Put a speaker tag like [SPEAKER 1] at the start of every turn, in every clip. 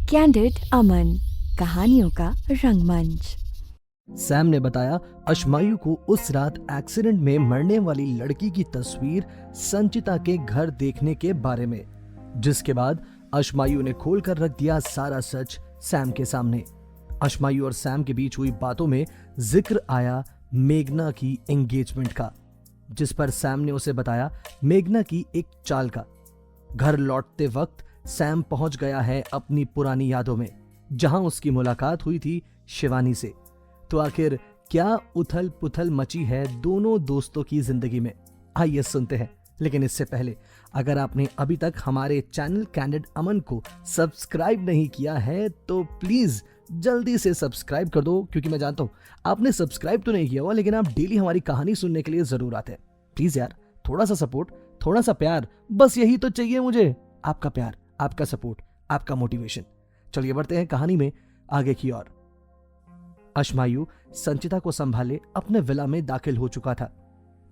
[SPEAKER 1] Candid अमन, कहानियों का रंगमंच।
[SPEAKER 2] सैम ने बताया अशमायु को उस रात एक्सीडेंट में मरने वाली लड़की की तस्वीर संचिता के घर देखने के बारे में, जिसके बाद अशमायु ने खोलकर रख दिया सारा सच सैम के सामने। अशमायु और सैम के बीच हुई बातों में जिक्र आया मेघना की एंगेजमेंट का, जिस पर सैम ने उसे बताया मेघना की एक चाल का। घर लौटते वक्त सैम पहुंच गया है अपनी पुरानी यादों में, जहां उसकी मुलाकात हुई थी शिवानी से। तो आखिर क्या उथल पुथल मची है दोनों दोस्तों की जिंदगी में, आइए सुनते हैं। लेकिन इससे पहले अगर आपने अभी तक हमारे चैनल कैंडिड अमन को सब्सक्राइब नहीं किया है तो प्लीज जल्दी से सब्सक्राइब कर दो, क्योंकि मैं जानता हूं आपने सब्सक्राइब तो नहीं किया हुआ, लेकिन आप डेली हमारी कहानी सुनने के लिए जरूर आते हैं। प्लीज यार, थोड़ा सा सपोर्ट, थोड़ा सा प्यार, बस यही तो चाहिए मुझे। आपका प्यार, आपका सपोर्ट, आपका मोटिवेशन। चलिए बढ़ते हैं कहानी में आगे की ओर। अशमायु संचिता को संभाले अपने विला में दाखिल हो चुका था।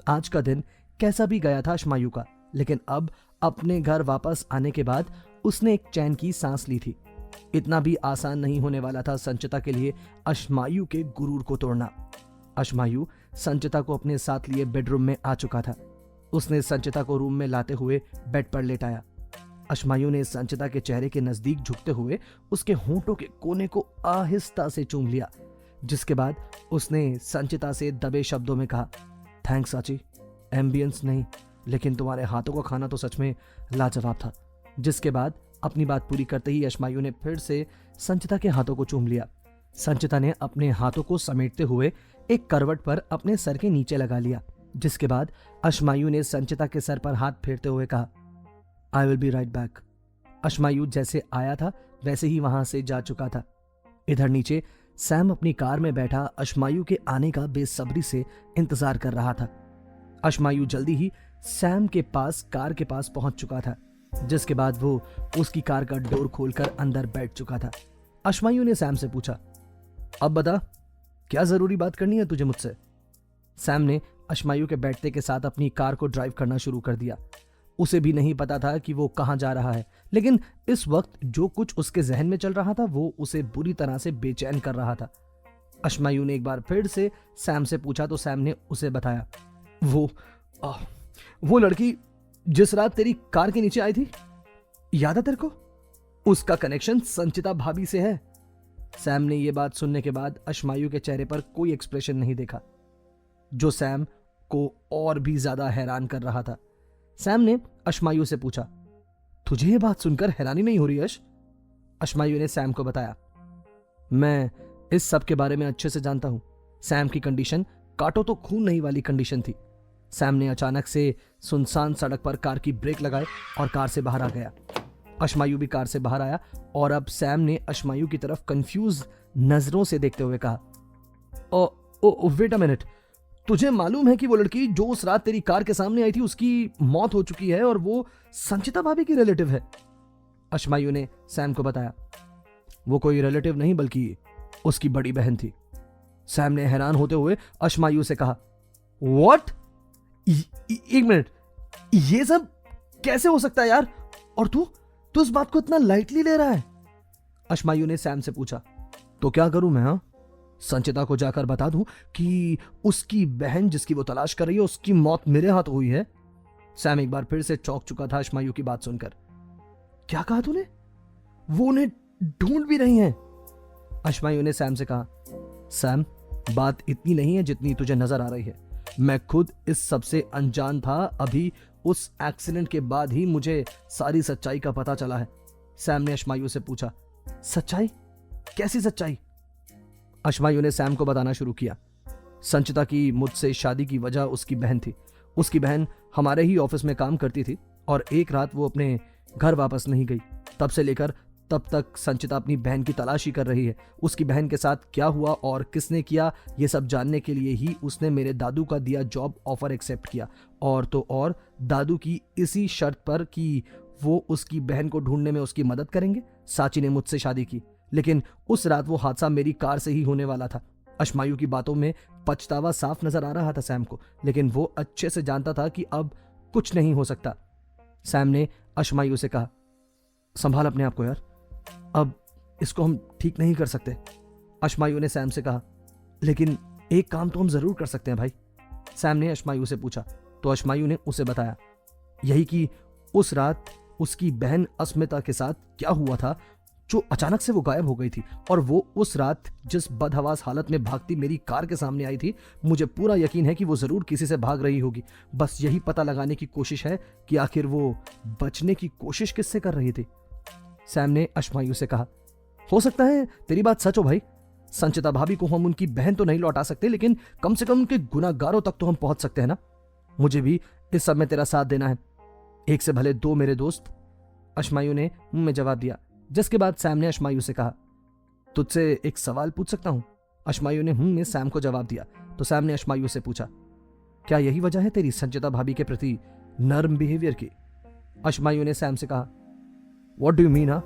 [SPEAKER 2] आज का दिन कैसा भी गया था अशमायु का, लेकिन अब अपने घर वापस आने के बाद उसने एक चैन की सांस ली थी। इतना भी आसान नहीं होने वाला था संचिता के लिए अशमायु के गुरूर को तोड़ना। अशमायु संचिता को अपने साथ लिए बेडरूम में आ चुका था। उसने संचिता को रूम में लाते हुए बेड पर लेटाया। अशमायु ने संचिता के चेहरे के नजदीक झुकते हुए उसके होंठों के कोने को आहिस्ता से चूम लिया, जिसके बाद उसने संचिता से दबे शब्दों में कहा, थैंक्स आची, एम्बियंस नहीं लेकिन तुम्हारे हाथों का खाना तो सच में लाजवाब था। जिसके बाद अपनी बात पूरी करते ही अशमायु ने फिर से संचिता के हाथों को चूम लिया। संचिता ने अपने हाथों को समेटते हुए एक करवट पर अपने सर के नीचे लगा लिया, जिसके बाद अशमायु ने संचिता के सर पर हाथ फेरते हुए कहा, I will be right back. अशमायु जैसे आया था वैसे ही वहां से जा चुका था। इधर नीचे सैम अपनी कार में बैठा अशमायु के आने का बेसब्री से इंतजार कर रहा था। अशमायु जल्दी ही सैम के पास कार के पास पहुंच चुका था, जिसके बाद वो उसकी कार का डोर खोलकर अंदर बैठ चुका था। अशमायु ने सैम से पूछा, अब बता, क्या जरूरी बात करनी है तुझे मुझसे? सैम ने अशमायु के बैठते के साथ अपनी कार को ड्राइव करना शुरू कर दिया। उसे भी नहीं पता था कि वो कहां जा रहा है, लेकिन इस वक्त जो कुछ उसके जहन में चल रहा था वो उसे बुरी तरह से बेचैन कर रहा था। अशमायु ने एक बार फिर से सैम से पूछा तो सैम ने उसे बताया, वो लड़की जिस रात तेरी कार के नीचे आई थी, याद है तेरे को? उसका कनेक्शन संचिता भाभी से है। सैम ने यह बात सुनने के बाद अशमायु के चेहरे पर कोई एक्सप्रेशन नहीं देखा, जो सैम को और भी ज्यादा हैरान कर रहा था। सैम ने अशमायु से पूछा, तुझे यह बात सुनकर हैरानी नहीं हो रही यश? अशमायु ने सैम को बताया, मैं इस सब के बारे में अच्छे से जानता हूं। सैम की कंडीशन काटो तो खून नहीं वाली कंडीशन थी। सैम ने अचानक से सुनसान सड़क पर कार की ब्रेक लगाए और कार से बाहर आ गया। अशमायु भी कार से बाहर आया और अब सैम ने अशमायु की तरफ कंफ्यूज नजरों से देखते हुए कहा, ओ वेट अ मिनट, तुझे मालूम है कि वो लड़की जो उस रात तेरी कार के सामने आई थी उसकी मौत हो चुकी है और वो संचिता भाभी की रिलेटिव है? अशमायु ने सैम को बताया, वो कोई रिलेटिव नहीं बल्कि उसकी बड़ी बहन थी। सैम ने हैरान होते हुए अशमायु से कहा, व्हाट? एक मिनट, ये सब कैसे हो सकता है यार? और तू इस बात को इतना लाइटली ले रहा है? अशमायु ने सैम से पूछा, तो क्या करूं मैं? हाँ, संचिता को जाकर बता दूं कि उसकी बहन जिसकी वो तलाश कर रही है उसकी मौत मेरे हाथ हुई है? सैम एक बार फिर से चौंक चुका था अशमायु की बात सुनकर। क्या कहा तूने? वो उन्हें ढूंढ भी रही हैं? अशमायु ने सैम से कहा, सैम, बात इतनी नहीं है जितनी तुझे नजर आ रही है। मैं खुद इस सबसे अनजान था, अभी उस एक्सीडेंट के बाद ही मुझे सारी सच्चाई का पता चला है। सैम ने अशमायु से पूछा, सच्चाई? कैसी सच्चाई? अशमायु ने सैम को बताना शुरू किया, संचिता की मुझसे शादी की वजह उसकी बहन थी। उसकी बहन हमारे ही ऑफिस में काम करती थी और एक रात वो अपने घर वापस नहीं गई। तब से लेकर तब तक संचिता अपनी बहन की तलाशी कर रही है। उसकी बहन के साथ क्या हुआ और किसने किया, ये सब जानने के लिए ही उसने मेरे दादू का दिया जॉब ऑफर एक्सेप्ट किया, और तो और दादू की इसी शर्त पर कि वो उसकी बहन को ढूंढने में उसकी मदद करेंगे, साची ने मुझसे शादी की। लेकिन उस रात वो हादसा मेरी कार से ही होने वाला था। अशमायु की बातों में पछतावा साफ नजर आ रहा था सैम को, लेकिन वो अच्छे से जानता था कि अब कुछ नहीं हो सकता। सैम ने अशमायु से कहा, संभाल अपने आप को यार, अब इसको हम ठीक नहीं कर सकते, अशमायू ने सैम से कहा। लेकिन एक काम तो हम जरूर कर सकते हैं भाई, सैम ने अशमायू से पूछा। तो अशमायू ने उसे बताया, यही कि उस रात उसकी बहन अस्मिता के साथ क्या हुआ था, जो अचानक से वो गायब हो गई थी, और वो उस रात जिस बदहवास हालत में भागती मेरी कार के सामने आई थी, मुझे पूरा यकीन है कि वो जरूर किसी से भाग रही होगी। बस यही पता लगाने की कोशिश है कि आखिर वो बचने की कोशिश किससे कर रही थी, सैम ने अशमायू से कहा। हो सकता है तेरी बात सच हो भाई, संचिता भाभी को हम उनकी बहन तो नहीं लौटा सकते, लेकिन कम से कम उनके गुनाहगारों तक तो हम पहुंच सकते हैं ना। मुझे भी इस सब में तेरा साथ देना है, एक से भले दो मेरे दोस्त, अशमायू ने मुंह में जवाब दिया। जिसके बाद सैम ने अशमायू से कहा, तुझसे एक सवाल पूछ सकता हूं? अशमायू ने में सैम को जवाब दिया। तो सैम ने अशमायू से पूछा, क्या यही वजह है तेरी संचिता भाभी के प्रति नर्म बिहेवियर की? अशमायू ने सैम से कहा, व्हाट डू यू मीन?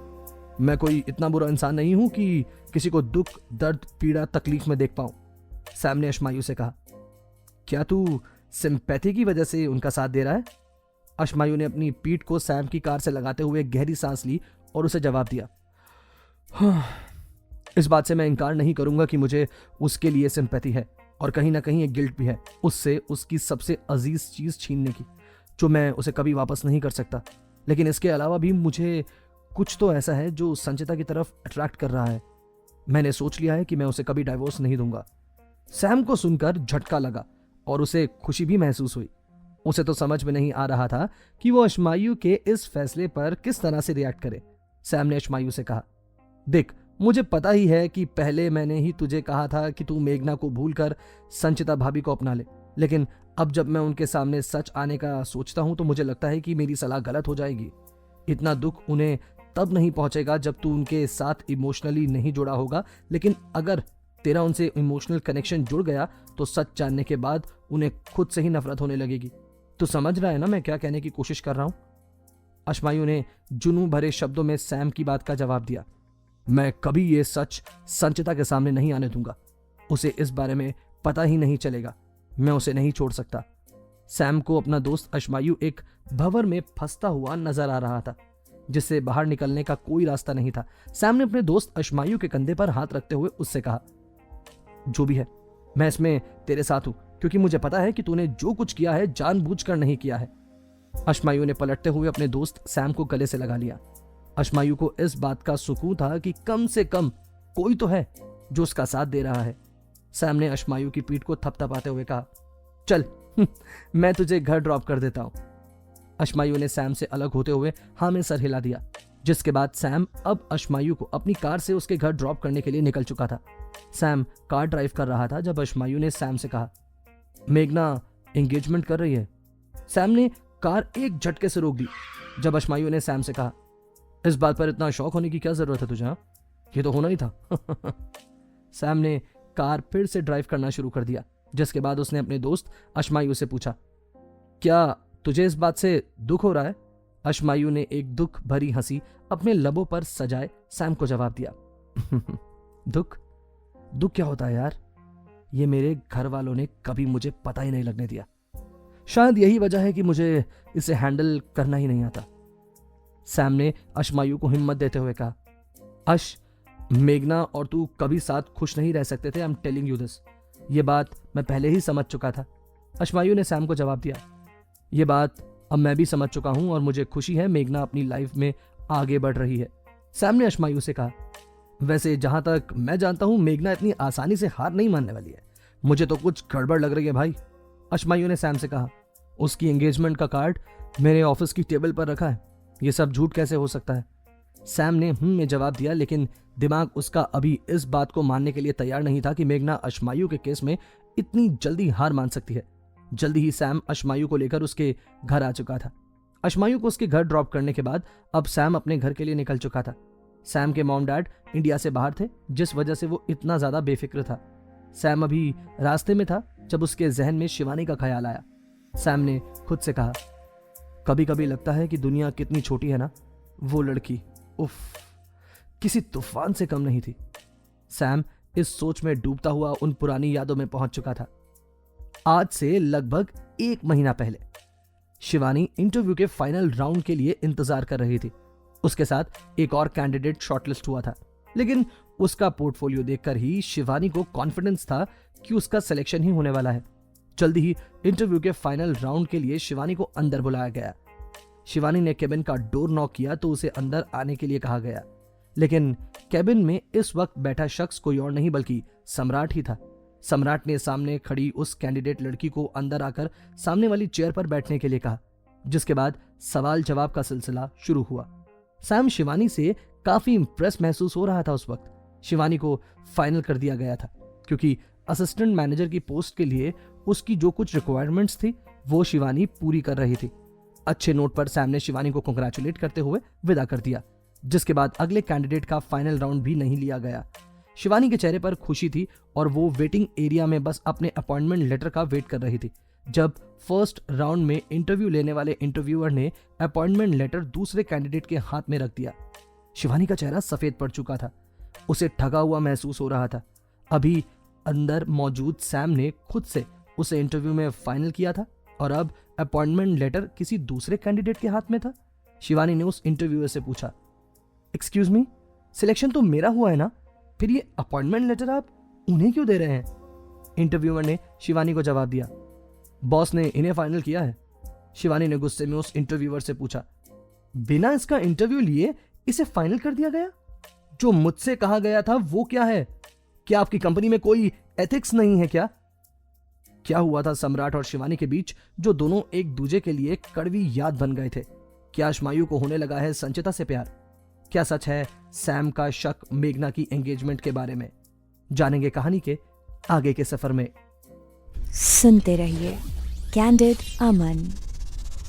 [SPEAKER 2] मैं कोई इतना बुरा इंसान नहीं हूं कि किसी को दुख, दर्द, पीड़ा, तकलीफ में देख पाऊं, सैम ने अशमायू से कहा। क्या तू सिंपैथी की वजह से उनका साथ दे रहा है? अशमायू ने अपनी पीठ को सैम की कार से लगाते हुए गहरी सांस ली और उसे जवाब दिया, हाँ, इस बात से मैं इनकार नहीं करूंगा कि मुझे उसके लिए सिंपैथी है, और कहीं ना कहीं एक गिल्ट भी है उससे उसकी सबसे अजीज चीज छीनने की, जो मैं उसे कभी वापस नहीं कर सकता। लेकिन इसके अलावा भी मुझे कुछ तो ऐसा है जो संचिता की तरफ अट्रैक्ट कर रहा है। मैंने सोच लिया है कि मैं उसे कभी डाइवोर्स नहीं दूंगा। सैम को सुनकर झटका लगा और उसे खुशी भी महसूस हुई। उसे तो समझ में नहीं आ रहा था कि वो अशमायू के इस फैसले पर किस तरह से रिएक्ट करे। सैम ने अशमायू से कहा, देख, मुझे पता ही है कि पहले मैंने ही तुझे कहा था कि तू मेघना को भूलकर संचिता भाभी को अपना ले, लेकिन अब जब मैं उनके सामने सच आने का सोचता हूं तो मुझे लगता है कि मेरी सलाह गलत हो जाएगी। इतना दुख उन्हें तब नहीं पहुंचेगा जब तू उनके साथ इमोशनली नहीं जुड़ा होगा, लेकिन अगर तेरा उनसे इमोशनल कनेक्शन जुड़ गया तो सच जानने के बाद उन्हें खुद से ही नफरत होने लगेगी। तू समझ रहा है ना मैं क्या कहने की कोशिश कर रहा हूं? अशमायू ने जुनून भरे शब्दों में सैम की बात का जवाब दिया। मैं कभी ये सच संचिता के सामने नहीं आने दूंगा, उसे इस बारे में पता ही नहीं चलेगा, मैं उसे नहीं छोड़ सकता। सैम को अपना दोस्त अशमायू एक भंवर में फंसता हुआ नजर आ रहा था, जिससे बाहर निकलने का कोई रास्ता नहीं था। सैम ने अपने दोस्त अशमायू के कंधे पर हाथ रखते हुए उससे कहा, जो भी है मैं इसमें तेरे साथ हूं, क्योंकि मुझे पता है कि तूने जो कुछ किया है जानबूझकर नहीं किया है। अशमायू ने पलटते हुए अपने दोस्त सैम को गले से लगा लिया। अशमायू को इस बात का सुकून था कि कम से कम कोई तो है जो उसका साथ दे रहा है। सैम ने अशमायू की पीठ को थपथपाते हुए कहा, चल मैं तुझे घर ड्रॉप कर देता हूं। अशमायू ने सैम से अलग होते हुए हाँ में सर हिला दिया, जिसके बाद सैम अब अशमायू को अपनी कार से उसके घर ड्रॉप करने के लिए निकल चुका था। सैम कार ड्राइव कर रहा था जब अशमायू ने सैम से कहा, मेघना एंगेजमेंट कर रही है। सैम ने कार एक झटके से रोक दी जब अशमायू ने सैम से कहा, इस बात पर इतना शौक होने की क्या जरूरत है तुझे? हाँ, ये तो होना ही था। सैम ने कार फिर से ड्राइव करना शुरू कर दिया, जिसके बाद उसने अपने दोस्त अशमायू से पूछा, क्या तुझे इस बात से दुख हो रहा है? अशमायू ने एक दुख भरी हंसी अपने लबों पर सजाए सैम को जवाब दिया, दुख क्या होता है यार? ये मेरे घर वालों ने कभी मुझे पता ही नहीं लगने दिया। शायद यही वजह है कि मुझे इसे हैंडल करना ही नहीं आता। सैम ने अशमायू को हिम्मत देते हुए कहा, अश, मेघना और तू कभी साथ खुश नहीं रह सकते थे। I am telling you this. ये बात मैं पहले ही समझ चुका था। अशमायू ने सैम को जवाब दिया, ये बात अब मैं भी समझ चुका हूं और मुझे खुशी है मेघना अपनी लाइफ में आगे बढ़ रही है। सैम ने अशमायू से कहा, वैसे जहां तक मैं जानता हूं मेघना इतनी आसानी से हार नहीं मानने वाली है। मुझे तो कुछ गड़बड़ लग रही है भाई। अशमायू ने सैम से कहा, उसकी एंगेजमेंट का कार्ड मेरे ऑफिस की टेबल पर रखा है, ये सब झूठ कैसे हो सकता है? सैम ने में जवाब दिया, लेकिन दिमाग उसका अभी इस बात को मानने के लिए तैयार नहीं था कि मेघना अशमायू के केस में इतनी जल्दी हार मान सकती है। जल्दी ही सैम अशमायू को लेकर उसके घर आ चुका था। अशमायू को उसके घर ड्रॉप करने के बाद अब सैम अपने घर के लिए निकल चुका था। सैम के मॉम डैड इंडिया से बाहर थे, जिस वजह से वो इतना ज्यादा बेफिक्र था। सैम अभी रास्ते में था जब उसके जहन में शिवानी का ख्याल आया। सैम ने खुद से कहा, कभी कभी लगता है कि दुनिया कितनी छोटी है ना। वो लड़की उफ, किसी तूफान से कम नहीं थी। सैम इस सोच में डूबता हुआ उन पुरानी यादों में पहुंच चुका था। आज से लगभग 1 महीना पहले शिवानी इंटरव्यू के फाइनल राउंड के लिए इंतजार कर रही थी। उसके साथ एक और कैंडिडेट शॉर्टलिस्ट हुआ था। लेकिन उसका पोर्टफोलियो देखकर ही शिवानी को कॉन्फिडेंस था कि उसका सिलेक्शन ही होने वाला है। जल्दी ही इंटरव्यू के फाइनल राउंड के लिए शिवानी को अंदर बुलाया गया। शिवानी ने केबिन का डोर नॉक किया तो उसे अंदर आने के लिए कहा गया, लेकिन केबिन में इस वक्त बैठा शख्स कोई और नहीं बल्कि सम्राट ही था। सम्राट ने सामने खड़ी उस कैंडिडेट लड़की को अंदर आकर सामने वाली चेयर पर बैठने के लिए कहा, जिसके बाद सवाल जवाब का सिलसिला शुरू हुआ। सैम शिवानी से काफी इंप्रेस महसूस हो रहा था। उस वक्त शिवानी को फाइनल कर दिया गया था क्योंकि असिस्टेंट मैनेजर की पोस्ट के लिए उसकी जो कुछ रिक्वायरमेंट्स थी वो शिवानी पूरी कर रही थी। अच्छे नोट पर सैम ने शिवानी को कांग्रेचुलेट करते हुए विदा कर दिया, जिसके बाद अगले कैंडिडेट का फाइनल राउंड भी नहीं लिया गया। शिवानी के चेहरे पर खुशी थी और वो वेटिंग एरिया में बस अपने अपॉइंटमेंट लेटर का वेट कर रही थी जब फर्स्ट राउंड में इंटरव्यू लेने वाले इंटरव्यूअर ने अपॉइंटमेंट लेटर दूसरे कैंडिडेट के हाथ में रख दिया। शिवानी का चेहरा सफेद पड़ चुका था, उसे ठगा हुआ महसूस हो रहा था। अभी अंदर मौजूद सैम ने खुद से उसे इंटरव्यू में फाइनल किया था और अब अपॉइंटमेंट लेटर किसी दूसरे कैंडिडेट के हाथ में था। शिवानी ने उस इंटरव्यूअर से पूछा, एक्सक्यूज मी, सिलेक्शन तो मेरा हुआ है ना, फिर ये अपॉइंटमेंट लेटर आप उन्हें क्यों दे रहे हैं? इंटरव्यूअर ने शिवानी को जवाब दिया, बॉस ने इन्हें फाइनल किया है। शिवानी ने गुस्से में उस इंटरव्यूअर से पूछा, बिना इसका इंटरव्यू लिए इसे फाइनल कर दिया गया? जो मुझसे कहा गया था वो क्या है? क्या आपकी कंपनी में कोई एथिक्स नहीं है क्या? क्या हुआ था सम्राट और शिवानी के बीच जो दोनों एक दूसरे के लिए कड़वी याद बन गए थे? क्या अश्मायु को होने लगा है संचिता से प्यार? क्या सच है सैम का शक मेघना की एंगेजमेंट के बारे में? जानेंगे कहानी के आगे के सफर में।
[SPEAKER 1] सुनते रहिए कैंडिड अमन।